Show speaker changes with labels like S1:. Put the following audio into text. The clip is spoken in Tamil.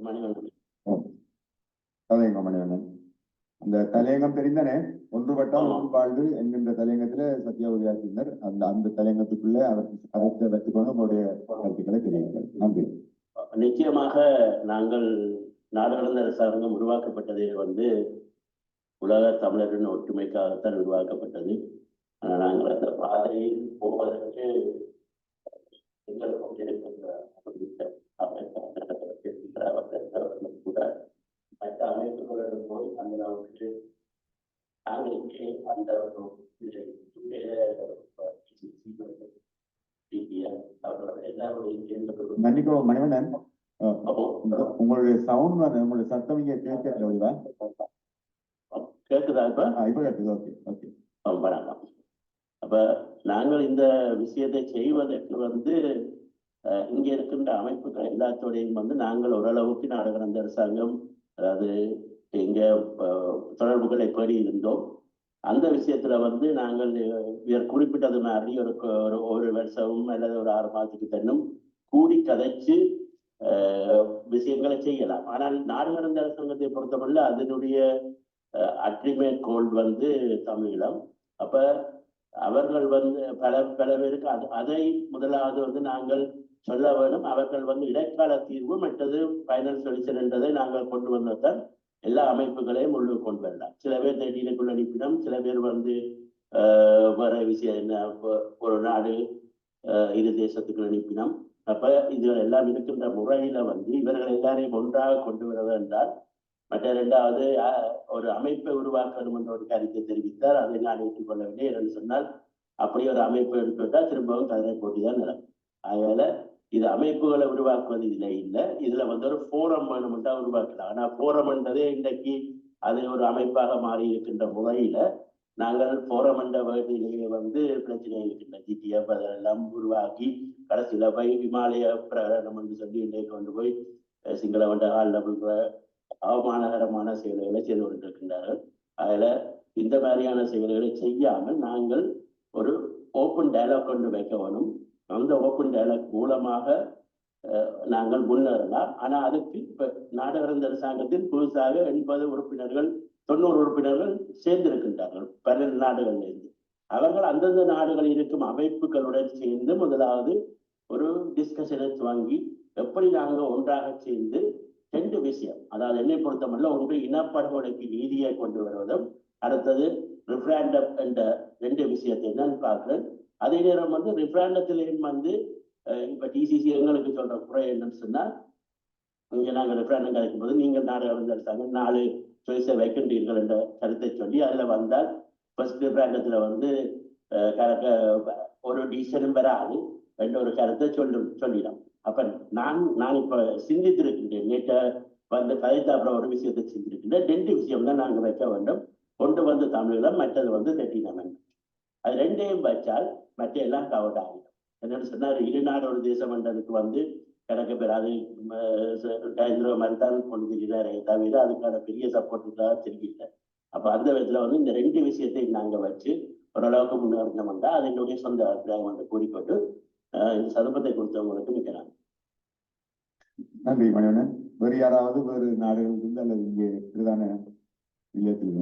S1: மணிவண்ணன்.
S2: தலையங்கம் மணிவண்ணன். அந்த தலையங்கம் தெரிந்தனே ஒன்றுபட்டால் வாழ்வு என்கின்ற தலையங்கத்திலே சத்யா உதயாசிந்தர் அந்த தலையங்கத்துக்குள்ள அவற்றை வைத்துக்கொண்டு உங்களுடைய கருத்துக்களை தெரிவித்தார். நன்றி.
S1: நிச்சயமாக நாங்கள் நாடு கடந்த அரசாங்கம் உருவாக்கப்பட்டதே உலக தமிழரின் ஒற்றுமைக்காகத்தான் உருவாக்கப்பட்டது. ஆனால் நாங்கள் அந்த பாதையில் போவதற்கு கூட மற்ற அமைப்புகளுடன் போய் அந்த அந்த
S2: மன்னிக்கவும் மணிவண்ணன், உங்களுடைய சவுண்ட் உங்களுடைய சத்தம் இங்க கேட்கல.
S1: கேட்குதா?
S2: இப்ப கேட்குது. Okay okay.
S1: வணக்கம். அப்ப நாங்கள் இந்த விஷயத்தை செய்வதற்கு இங்க இருக்கின்ற அமைப்புகள் எல்லாத்தோடையும் நாங்கள் ஓரளவுக்கு நாடு கடந்த அரசாங்கம், அதாவது எங்க தொடர்புகளை பேடி இருந்தோம். அந்த விஷயத்துல நாங்கள் குறிப்பிட்டது மாதிரி ஒரு வருஷமும் அல்லது ஒரு 6 மாதத்துக்கு தன்னும் கூடி கதைச்சு விஷயங்களை செய்யலாம். ஆனால் நாடு கடந்த அரசாங்கத்தை பொறுத்தவரை அதனுடைய அக்ரிமெண்ட் கோல் தமிழீழம். அப்ப அவர்கள் பல பேருக்கு அதை முதலாவது நாங்கள் சொல்ல வேண்டும். அவர்கள் இடைக்கால தீர்வு மற்றது ஃபைனல் சொல்யூஷன் என்றதை நாங்கள் கொண்டு வந்ததான் எல்லா அமைப்புகளையும் உள்ளே கொண்டு வரலாம். சில பேர் தேடிக்குள்ள அனுப்பினோம், சில பேர் வேற விஷயம் என்ன ஒரு நாடு இரு தேசத்துக்குள்ள அனுப்பினோம். அப்ப இதுகள் எல்லாம் இருக்கின்ற முறையில இவர்கள் எல்லாரையும் ஒன்றாக கொண்டு வர என்றால் மற்ற 2வது ஒரு அமைப்பை உருவாக்கணும் என்ற ஒரு கருத்தை தெரிவித்தார். அதை நான் ஏற்றுக்கொள்ளவில்லை. என்று சொன்னால் அப்படி ஒரு அமைப்பு எடுத்துவிட்டால் திரும்பவும் கதிரை போட்டிதான் நடக்கும். அதனால இது அமைப்புகளை உருவாக்குவது இதுல இல்லை. இதுல ஒரு போரம் வேணும்ன்றா உருவாக்கலாம். ஆனா போரம் என்றதே இன்றைக்கு அது ஒரு அமைப்பாக மாறி இருக்கின்ற முறையில நாங்கள் போரம் என்ற வேர்டிலேயே பிரச்சனை இருக்கின்ற ஜிடிஎஃப் அதெல்லாம் உருவாக்கி கடைசியில போய் இமாலய பிரகடனம் என்று சொல்லி இன்றைக்கு கொண்டு போய் சிங்கள அவமானகரமான செயல்களை செய்து கொண்டிருக்கின்றார்கள். அதுல இந்த மாதிரியான செயல்களை செய்யாமல் நாங்கள் ஒரு ஓப்பன் டயலாக் கொண்டு வைக்க வேணும். அந்த ஓப்பன் டயலாக் மூலமாக நாங்கள் முன்னேறலாம். ஆனா அதுக்கு இப்ப நாடு கடந்த அரசாங்கத்தில் புதுசாக 80 உறுப்பினர்கள் 90 உறுப்பினர்கள் சேர்ந்திருக்கின்றார்கள் 12 நாடுகளிலிருந்து. அவர்கள் அந்தந்த நாடுகளில் இருக்கும் அமைப்புகளுடன் சேர்ந்து முதலாவது ஒரு டிஸ்கஷனை வாங்கி எப்படி நாங்கள் ஒன்றாக சேர்ந்து 2 விஷயம், அதாவது என்னை பொறுத்தமல்ல, ஒன்று இனப்படுகொலைக்கு நீதியை கொண்டு வருவதும், அடுத்தது ரிஃபரண்டம் என்ற 2 விஷயத்தை தான் பார்க்கிறேன். அதே நேரம் ரிஃபரண்டத்திலேயும் இப்ப டிசிசி எங்களுக்கு சொல்ற குறை என்னன்னு சொன்னா, இங்க நாங்கள் ரிஃபரண்டம் கிடைக்கும் போது நீங்கள் நாடு கடந்த அரசாங்கம் 4 சாய்ஸை வைக்கின்றீர்கள் என்ற கருத்தை சொல்லி அதுல வந்தால் ஃபர்ஸ்ட் ரிஃபரண்டத்துல ஒரு டிசிஷனும் வராது என்ற ஒரு கருத்தை சொல்லிடும். அப்ப நான் இப்ப சிந்தித்திருக்கின்றேன். நேற்று கதைத்த அப்புறம் ஒரு விஷயத்தை சிந்திருக்கின்றேன். 2 விஷயம் தான் நாங்கள் வைக்க வேண்டும். ஒன்று தமிழீழம், மற்றது தெட்டினம். அது 2ஐயும் வச்சால் மற்ற எல்லாம் கவர் ஆகிடும். என்னன்னு சொன்னார், இரு நாடு ஒரு தேசம் என்றதுக்கு கிடக்க பேர் அது மாதிரி தான் கொண்டு தெரிகிறாரே தவிர அதுக்கான பெரிய சப்போர்ட் தெரியல. அப்ப அந்த விதத்துல இந்த 2 விஷயத்தையும் நாங்க வச்சு ஓரளவுக்கு முன்னேறினோம்னா அது என்னுடைய சொந்த அபிப்பிராயம் கூறிக்கொண்டு இந்த சந்தர்ப்பத்தை கொடுத்தவங்களுக்கு மிக்க
S2: நன்றி மணிவண்ணன். வேறு யாராவது வேறு நாடுகளிலிருந்து அல்லது இங்கே பிரதான இல்லத்தில்